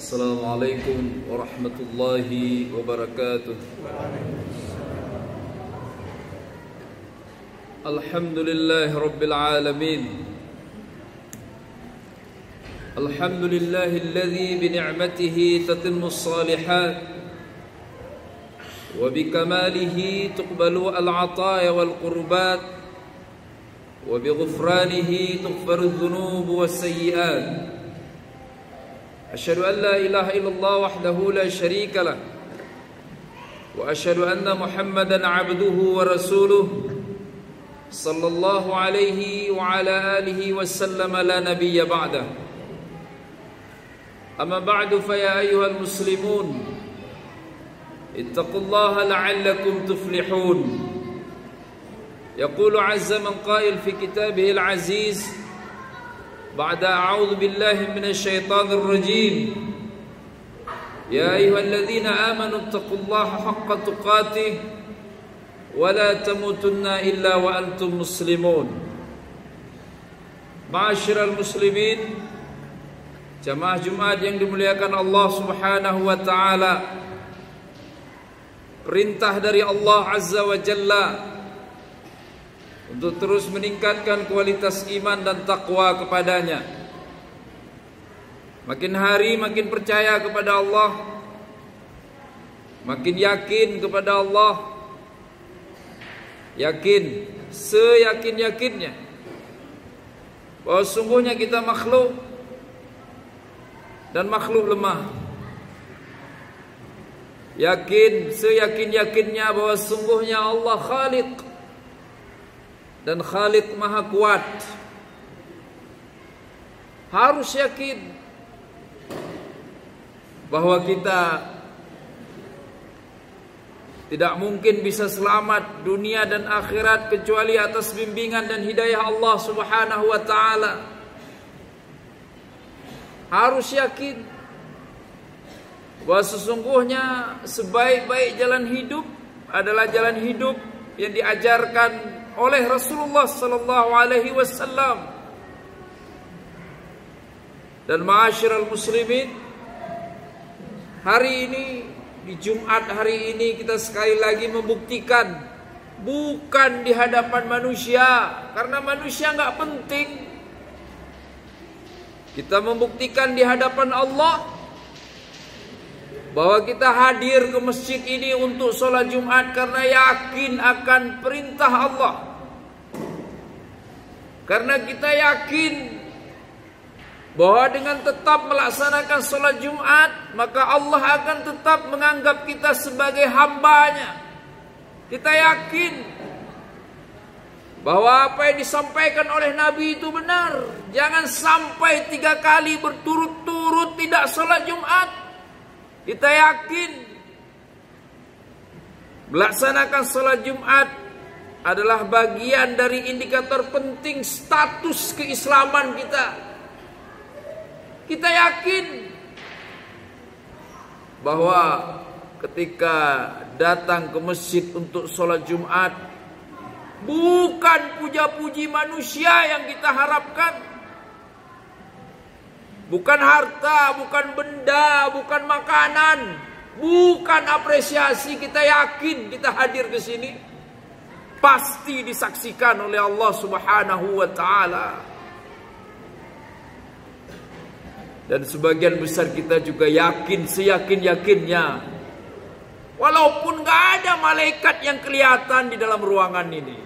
Assalamualaikum warahmatullahi wabarakatuh. Alhamdulillahi rabbil alamin. Alhamdulillahilladzi bi ni'matihi tatimmus shalihat wa bi kamalihi tuqbalu al-'ataaya wal qurbat wa bi ghufranihi tughfaru adh-dhunub was sayyi'at. Asyhadu an la ilaha illallah wahdahu la syarika lah wa asyhadu anna Muhammadan 'abduhu wa rasuluh sallallahu alaihi wa ala alihi wa sallama la nabiyya ba'dah. Amma ba'du fa ya ayyuhal muslimun ittaqullaha la'allakum tuflihun. Yaqulu 'azza man qail fi kitabihil 'aziz بعد أعوذ بالله من الشيطان الرجيم يا أيها الذين آمنوا اتقوا الله حق تقاته ولا تموتن إلا وأنتم مسلمون. Ma'asyiral muslimin, jamaah Jumat yang dimuliakan Allah Subhanahu wa taala, perintah dari Allah Azza wa Jalla untuk terus meningkatkan kualitas iman dan takwa kepadanya. Makin hari makin percaya kepada Allah, makin yakin kepada Allah, yakin seyakin-yakinnya bahwa sungguhnya kita makhluk dan makhluk lemah. Yakin seyakin-yakinnya bahwa sungguhnya Allah Khaliq dan Khaliq Maha Kuat. Harus yakin bahwa kita tidak mungkin bisa selamat dunia dan akhirat kecuali atas bimbingan dan hidayah Allah Subhanahu wa taala. Harus yakin bahwa sesungguhnya sebaik-baik jalan hidup adalah jalan hidup yang diajarkan oleh Rasulullah sallallahu alaihi wasallam. Dan ma'asyiral muslimin, hari ini di Jumat hari ini kita sekali lagi membuktikan bukan di hadapan manusia karena manusia enggak penting. Kita membuktikan di hadapan Allah bahwa kita hadir ke masjid ini untuk sholat Jumat karena yakin akan perintah Allah. Karena kita yakin bahwa dengan tetap melaksanakan sholat Jumat, maka Allah akan tetap menganggap kita sebagai hambanya. Kita yakin bahwa apa yang disampaikan oleh Nabi itu benar. Jangan sampai 3 kali berturut-turut tidak sholat Jumat. Kita yakin melaksanakan sholat Jumat adalah bagian dari indikator penting status keislaman kita. Kita yakin bahwa ketika datang ke masjid untuk sholat Jumat, bukan puja-puji manusia yang kita harapkan. Bukan harta, bukan benda, bukan makanan, bukan apresiasi. Kita yakin kita hadir ke sini pasti disaksikan oleh Allah Subhanahu wa taala. Dan sebagian besar kita juga yakin seyakin-yakinnya, walaupun gak ada malaikat yang kelihatan di dalam ruangan ini,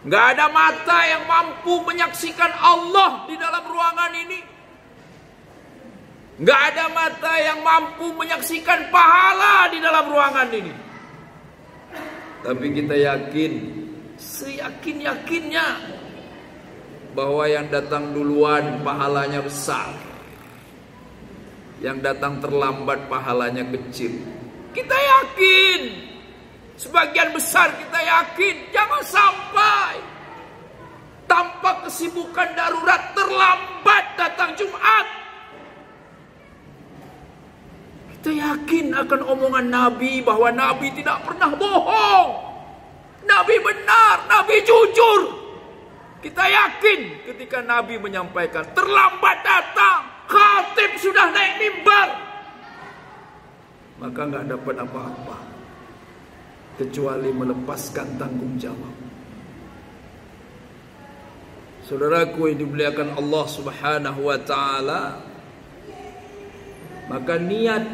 gak ada mata yang mampu menyaksikan Allah di dalam ruangan ini, gak ada mata yang mampu menyaksikan pahala di dalam ruangan ini. Tapi kita yakin seyakin-yakinnya bahwa yang datang duluan pahalanya besar, yang datang terlambat pahalanya kecil. Kita yakin, sebagian besar kita yakin, jangan sampai tanpa kesibukan darurat terlambat datang Jumat. Kita yakin akan omongan Nabi bahwa Nabi tidak pernah bohong. Nabi benar, Nabi jujur. Kita yakin ketika Nabi menyampaikan terlambat datang, khatib sudah naik maka nggak dapat apa-apa kecuali melepaskan tanggung jawab. Saudaraku yang dimuliakan Allah Subhanahu wa taala, maka niat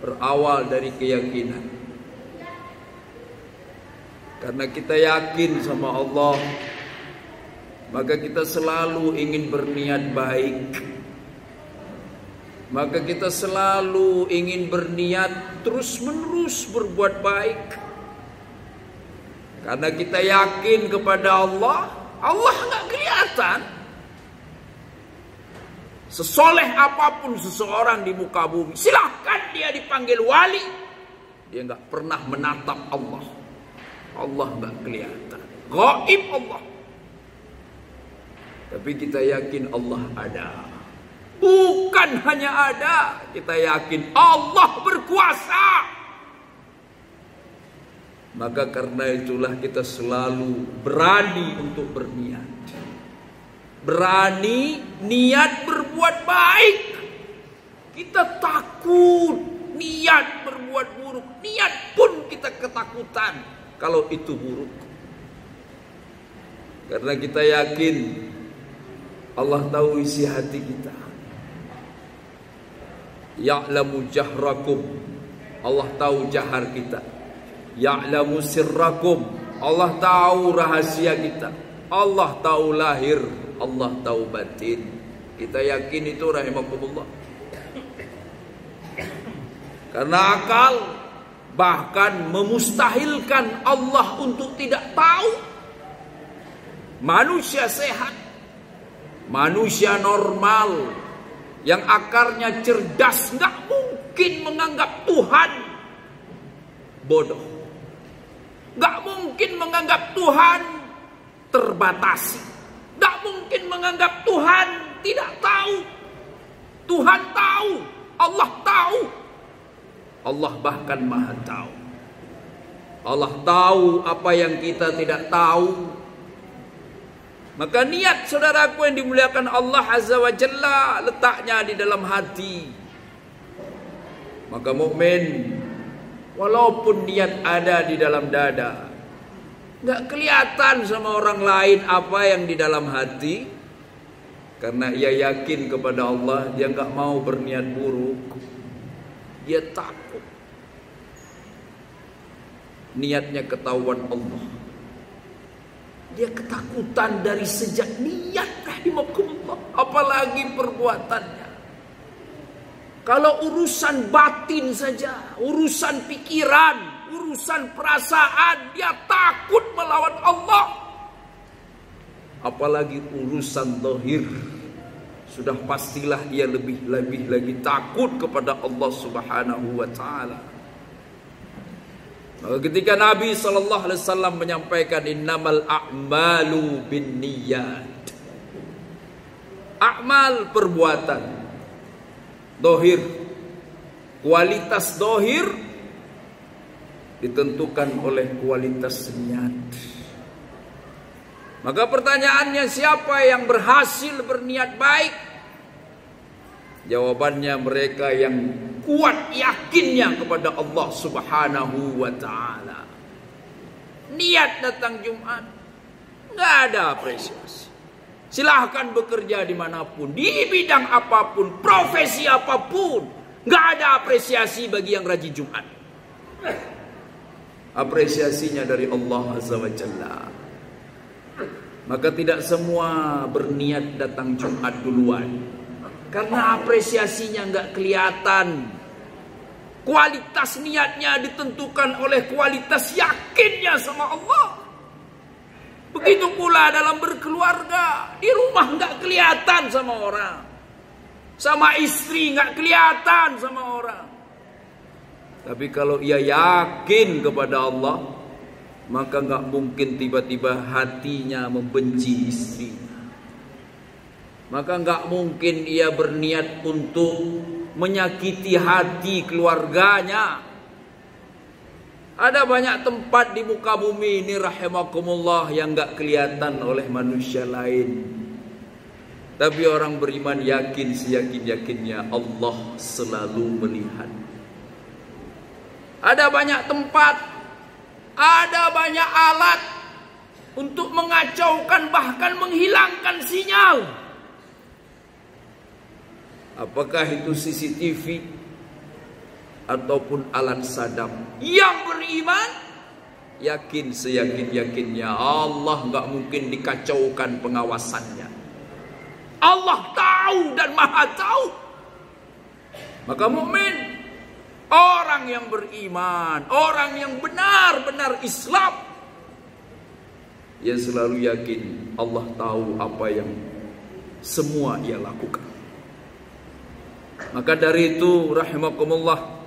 berawal dari keyakinan. Karena kita yakin sama Allah, maka kita selalu ingin berniat baik. Maka kita selalu ingin berniat terus-menerus berbuat baik. Karena kita yakin kepada Allah, Allah nggak kelihatan. Sesoleh apapun seseorang di muka bumi, silahkan dia dipanggil wali, dia nggak pernah menatap Allah. Allah nggak kelihatan, gaib Allah. Tapi kita yakin Allah ada. Bukan hanya ada, kita yakin Allah berkuasa. Maka karena itulah kita selalu berani untuk berniat. Berani niat berbuat baik. Kita takut niat berbuat buruk. Niat pun kita ketakutan kalau itu buruk. Karena kita yakin Allah tahu isi hati kita. Ya'lamu jahrakum, Allah tahu jahar kita. Ya'lamu sirrakum, Allah tahu rahasia kita. Allah tahu lahir, Allah tahu batin. Kita yakin itu rahimakumullah. Karena akal bahkan memustahilkan Allah untuk tidak tahu. Manusia sehat, manusia normal yang akarnya cerdas nggak mungkin menganggap Tuhan bodoh. Nggak mungkin menganggap Tuhan terbatasi. Nggak mungkin menganggap Tuhan tidak tahu. Tuhan tahu, Allah tahu. Allah bahkan maha tahu. Allah tahu apa yang kita tidak tahu. Maka niat saudaraku yang dimuliakan Allah Azza wa Jalla letaknya di dalam hati. Maka mukmin walaupun niat ada di dalam dada, nggak kelihatan sama orang lain apa yang di dalam hati. Karena ia yakin kepada Allah, dia nggak mau berniat buruk. Dia takut niatnya ketahuan Allah. Dia ketakutan dari sejak niat rahimakumullah, apalagi perbuatannya. Kalau urusan batin saja, urusan pikiran, urusan perasaan, dia takut melawan Allah. Apalagi urusan zahir, sudah pastilah ia lebih lagi takut kepada Allah Subhanahu wa taala. Maka ketika Nabi SAW menyampaikan innamal a'malu binniyat, amal perbuatan dohir, kualitas dohir ditentukan oleh kualitas niat. Maka pertanyaannya, siapa yang berhasil berniat baik? Jawabannya mereka yang kuat yakinnya kepada Allah Subhanahu wa ta'ala. Niat datang Jumat, nggak ada apresiasi. Silahkan bekerja dimanapun, di bidang apapun, profesi apapun, nggak ada apresiasi bagi yang rajin Jumat. Apresiasinya dari Allah Azza wa Jalla. Maka tidak semua berniat datang Jumat duluan, karena apresiasinya nggak kelihatan. Kualitas niatnya ditentukan oleh kualitas yakinnya sama Allah. Begitu pula dalam berkeluarga, di rumah nggak kelihatan sama orang, sama istri nggak kelihatan sama orang. Tapi kalau ia yakin kepada Allah, maka nggak mungkin tiba-tiba hatinya membenci istrinya. Maka nggak mungkin ia berniat untuk menyakiti hati keluarganya. Ada banyak tempat di muka bumi ini rahimakumullah yang nggak kelihatan oleh manusia lain. Tapi orang beriman yakin seyakin-yakinnya Allah selalu melihat. ada banyak tempat, ada banyak alat untuk mengacaukan, bahkan menghilangkan sinyal. Apakah itu CCTV ataupun alat sadap? Yang beriman yakin seyakin-yakinnya Allah nggak mungkin dikacaukan pengawasannya. Allah tahu dan maha tahu. Maka mukmin, orang yang beriman, orang yang benar-benar Islam, ia selalu yakin Allah tahu apa yang semua ia lakukan. Maka dari itu rahimakumullah,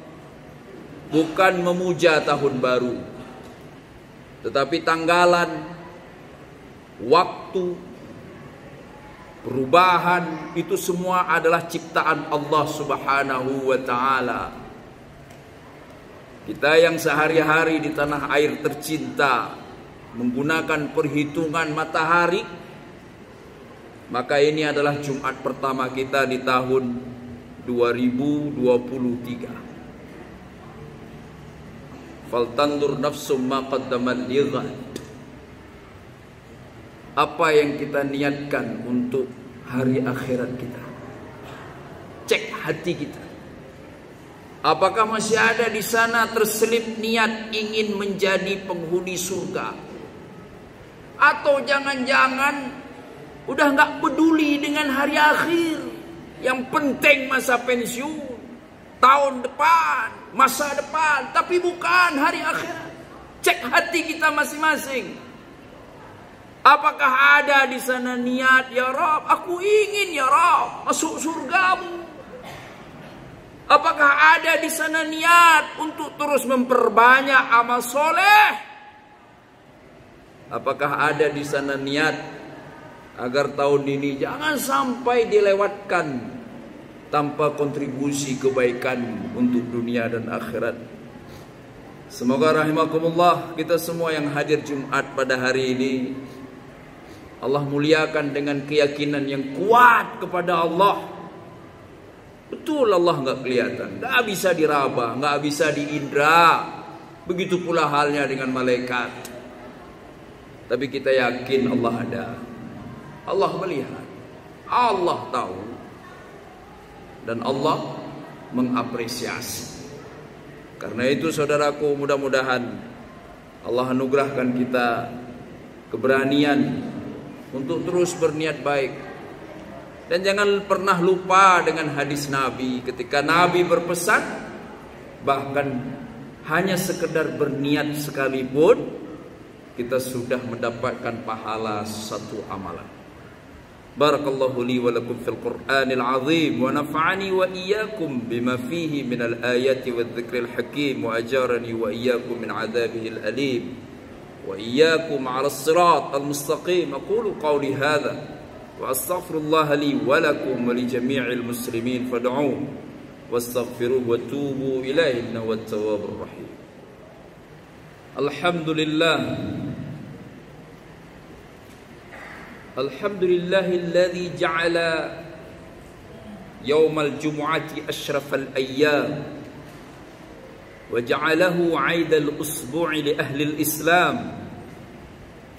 bukan memuja tahun baru, tetapi tanggalan, waktu, perubahan, itu semua adalah ciptaan Allah Subhanahu wa ta'ala. Kita yang sehari-hari di tanah air tercinta menggunakan perhitungan matahari, maka ini adalah Jumat pertama kita di tahun 2023. Faltandur nafsum ma qaddamat lighad. Apa yang kita niatkan untuk hari akhirat kita? Cek hati kita. Apakah masih ada di sana terselip niat ingin menjadi penghuni surga? Atau jangan-jangan udah nggak peduli dengan hari akhir? Yang penting masa pensiun, tahun depan, masa depan, tapi bukan hari akhirat. Cek hati kita masing-masing. Apakah ada di sana niat, ya Rabb, aku ingin ya Rabb masuk surgamu? Apakah ada di sana niat untuk terus memperbanyak amal soleh? Apakah ada di sana niat agar tahun ini jangan sampai dilewatkan tanpa kontribusi kebaikan untuk dunia dan akhirat? Semoga rahimakumullah, kita semua yang hadir Jumat pada hari ini, Allah muliakan dengan keyakinan yang kuat kepada Allah. Betul Allah nggak kelihatan, nggak bisa diraba, nggak bisa diindra. Begitu pula halnya dengan malaikat. Tapi kita yakin Allah ada, Allah melihat, Allah tahu, dan Allah mengapresiasi. Karena itu saudaraku, mudah-mudahan Allah anugerahkan kita keberanian untuk terus berniat baik. Dan jangan pernah lupa dengan hadis Nabi ketika Nabi berpesan, bahkan hanya sekedar berniat sekalipun kita sudah mendapatkan pahala satu amalan. Barakallahu li wa lakum fil Qur'anil azim wa nafa'ani wa iyyakum bima fihi minal ayati wadh-dhikril hakim wa ajarani wa iyyakum min 'adzabihil alim wa iyyakum 'alas siratal mustaqim. Aqulu qawli hadza wa astaghfirullah li wa lakum wa li jami'il muslimin fad'uuhu wastaghfiruhu wa tubu ilaihi innahu at-tawwabur rahim. Alhamdulillah. Alhamdulillahilladzi ja'ala yaumal jumu'ati asyrafal ayyam wa ja'alahu 'aidal usbu'i li ahli al-islam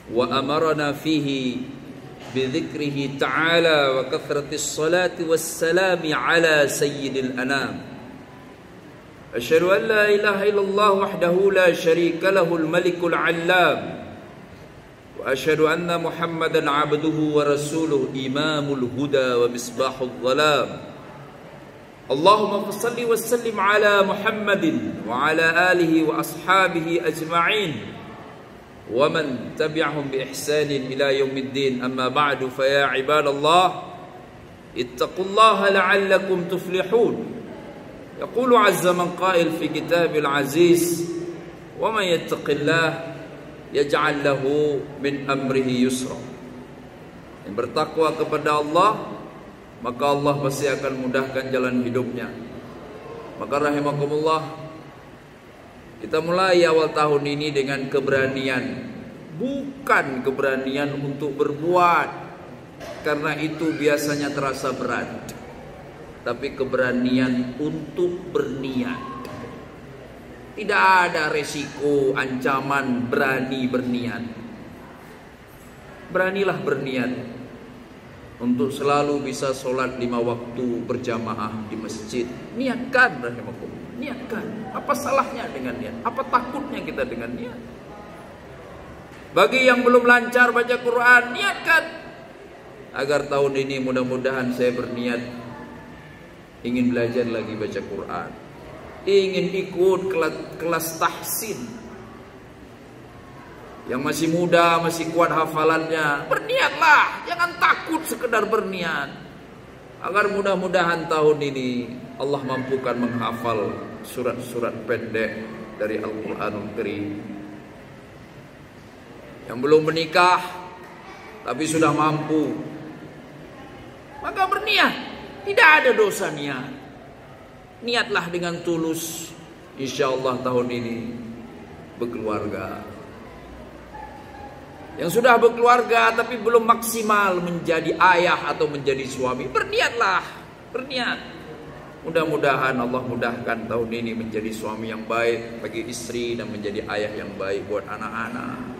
wa amarna fihi bidzikrihi ta'ala wa kathratis salati wassalami ala sayyidil anam. Asyhadu an la ilaha illallah wahdahu la syarika lahul malikul 'allam وأشهد أن محمدا عبده ورسوله إمام الهدى ومصباح الظلام. اللهم صل وسلم على محمد وعلى آله وأصحابه أجمعين ومن تبعهم بإحسان إلى يوم الدين. أما بعد فيا عباد الله اتقوا الله لعلكم تفلحون. يقول عز من قائل في كتاب العزيز ومن يتق الله yaj'al lahu min amrihi yusra. Yang bertakwa kepada Allah, maka Allah pasti akan mudahkan jalan hidupnya. Maka rahimakumullah, kita mulai awal tahun ini dengan keberanian. Bukan keberanian untuk berbuat, karena itu biasanya terasa berat. Tapi keberanian untuk berniat. Tidak ada resiko, ancaman, berani berniat. Beranilah berniat untuk selalu bisa sholat 5 waktu berjamaah di masjid. Niatkan, rahimakumullah. Niatkan. Apa salahnya dengan niat? Apa takutnya kita dengan niat? Bagi yang belum lancar baca Quran, niatkan. Agar tahun ini mudah-mudahan saya berniat ingin belajar lagi baca Quran, ingin ikut kelas tahsin. Yang masih muda, masih kuat hafalannya, berniatlah, jangan takut sekedar berniat. Agar mudah-mudahan tahun ini Allah mampukan menghafal surat-surat pendek dari Al-Quranul Karim. Yang belum menikah tapi sudah mampu, maka berniat. Tidak ada dosa niat. Niatlah dengan tulus. Insya Allah tahun ini berkeluarga. Yang sudah berkeluarga tapi belum maksimal menjadi ayah atau menjadi suami, berniatlah. Berniat. Mudah-mudahan Allah mudahkan tahun ini menjadi suami yang baik bagi istri dan menjadi ayah yang baik buat anak-anak.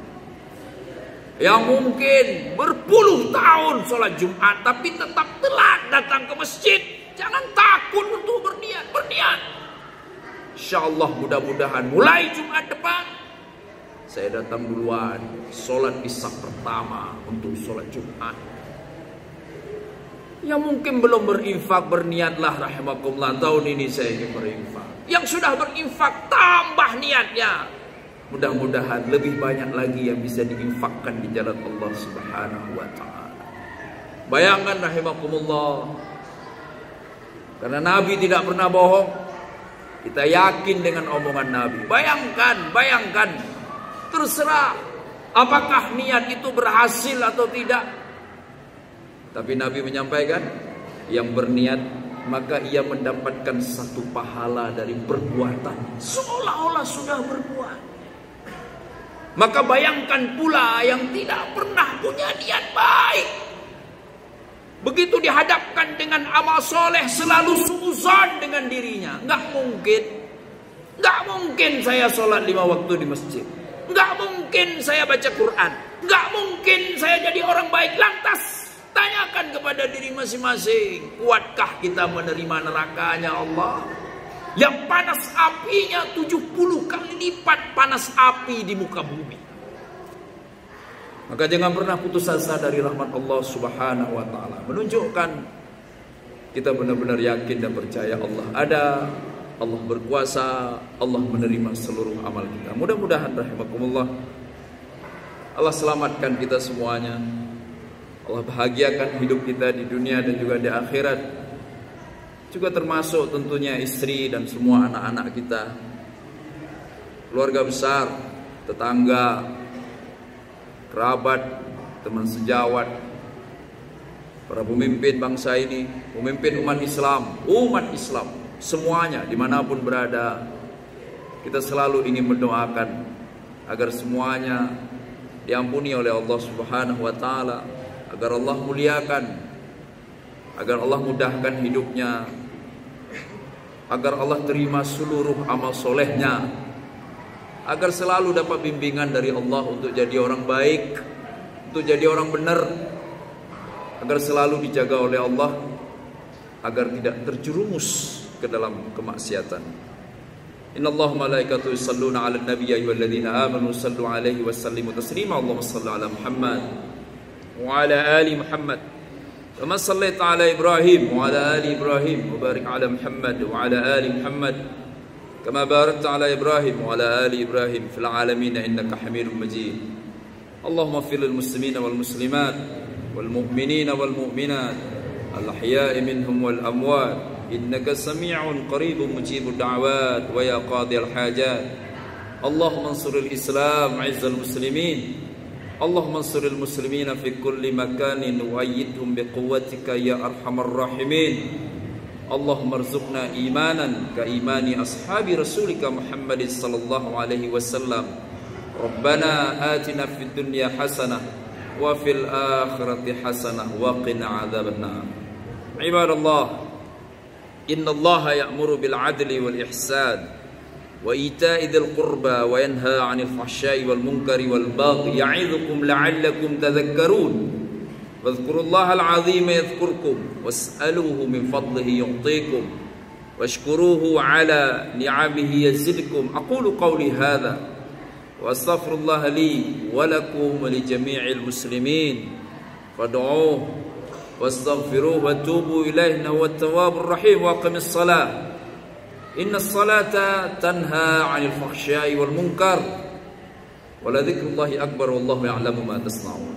Yang mungkin berpuluh tahun sholat Jumat tapi tetap telat datang ke masjid, jangan takut untuk berniat. Berniat. Insya Allah mudah-mudahan mulai Jumat depan saya datang duluan sholat isya pertama untuk sholat Jumat. Yang mungkin belum berinfak, berniatlah rahimakumullah, tahun ini saya ingin berinfak. Yang sudah berinfak, tambah niatnya. Mudah-mudahan lebih banyak lagi yang bisa diinfakkan di jalan Allah Subhanahu wa ta'ala. Bayangkan rahimakumullah, karena Nabi tidak pernah bohong, kita yakin dengan omongan Nabi. Bayangkan, terserah apakah niat itu berhasil atau tidak. Tapi Nabi menyampaikan, yang berniat maka ia mendapatkan satu pahala dari perbuatan seolah-olah sudah berbuat. Maka bayangkan pula yang tidak pernah punya niat baik, begitu dihadapkan dengan amal soleh selalu suuzon dengan dirinya. Nggak mungkin saya sholat 5 waktu di masjid. Nggak mungkin saya baca Quran. Nggak mungkin saya jadi orang baik. Lantas tanyakan kepada diri masing-masing, kuatkah kita menerima nerakanya Allah? Yang panas apinya 70 kali lipat panas api di muka bumi. Maka jangan pernah putus asa dari rahmat Allah Subhanahu wa ta'ala. Menunjukkan kita benar-benar yakin dan percaya Allah ada, Allah berkuasa, Allah menerima seluruh amal kita. Mudah-mudahan rahimakumullah Allah selamatkan kita semuanya. Allah bahagiakan hidup kita di dunia dan juga di akhirat. Juga termasuk tentunya istri dan semua anak-anak kita, keluarga besar, tetangga, kerabat, teman sejawat, para pemimpin bangsa ini, pemimpin umat Islam, semuanya dimanapun berada, kita selalu ingin mendoakan agar semuanya diampuni oleh Allah Subhanahu wa ta'ala, agar Allah muliakan, agar Allah mudahkan hidupnya, agar Allah terima seluruh amal solehnya, agar selalu dapat bimbingan dari Allah untuk jadi orang baik, untuk jadi orang benar, agar selalu dijaga oleh Allah, agar tidak terjerumus ke dalam kemaksiatan. Innallaha malaikatahu yusalluna 'alan nabiy ayyuhalladzina amanu sallu 'alaihi wa sallimu taslima. Allahumma shalli 'ala Muhammad wa 'ala ali Muhammad kama shallaita 'ala Ibrahim wa 'ala ali Ibrahim wa barik 'ala Muhammad wa 'ala ali Muhammad kama barakta 'ala Ibrahim wa 'ala ali Ibrahim fil 'alamin innaka Hamidum Majid. Allahumma ighfir lil muslimina wal muslimat wal mu'minina wal mu'minat al ahya'i minhum wal amwat innaka sami'un qaribun mujibud da'awat wa ya qadiyal hajat. Allahumma ansuril Islam 'izzal muslimin. Allahumma ansuril muslimina fi kulli makanin wa ayyidhum biquwwatika ya arhamar rahimin. Allahumma arzuqna imanan ka imani ashabi rasulika Muhammadin sallallahu alaihi wasallam. Rabbana atina fid dunya hasanah wa fil akhirati hasanah wa qina adzabannar. Ibadallah, innallaha ya'muru bil 'adli wal ihsan وإيتاء ذي القربى وينهى عن الفحشاء والمنكر والبغي يعظكم لعلكم تذكرون واذكروا الله العظيم يذكركم واسألوه من فضله يعطيكم واشكروه على نعمه يزدكم. أقول قولي هذا وأستغفر الله لي ولكم ولجميع المسلمين فادعوه واستغفروه وتوبوا إليه إنه هو التواب الرحيم. وأقم الصلاة إن الصلاة تنهى عن الفحشاء والمنكر ولذكر الله أكبر والله يعلم ما تصنعون.